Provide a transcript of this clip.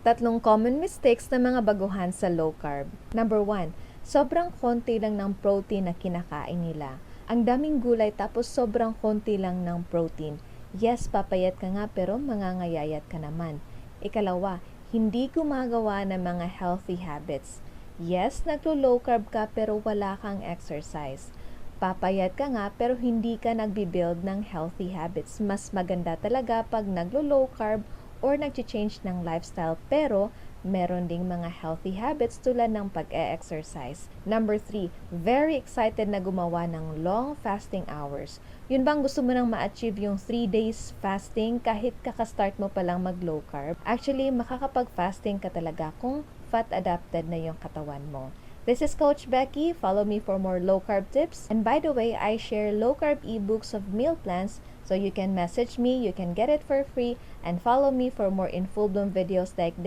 Tatlong common mistakes ng mga baguhan sa low carb. Number 1, sobrang konti lang ng protein na kinakain nila. Ang daming gulay tapos sobrang konti lang ng protein. Yes, papayat ka nga pero mangangayayat ka naman. Ikalawa, hindi gumagawa ng mga healthy habits. Yes, naglo-low carb ka pero wala kang exercise. Papayat ka nga pero hindi ka nagbi-build ng healthy habits. Mas maganda talaga pag naglo-low carb or nag-change ng lifestyle pero meron ding mga healthy habits tulad ng pag-e-exercise. Number 3, very excited na gumawa ng long fasting hours. Yun bang gusto mo nang ma-achieve yung 3 days fasting kahit kakastart mo palang mag-low carb? Actually, makakapag-fasting ka talaga kung fat adapted na yung katawan mo. This is Coach Becky. Follow me for more low carb tips. And by the way, I share low carb ebooks of meal plans, so you can message me, you can get it for free, and follow me for more in full bloom videos like this.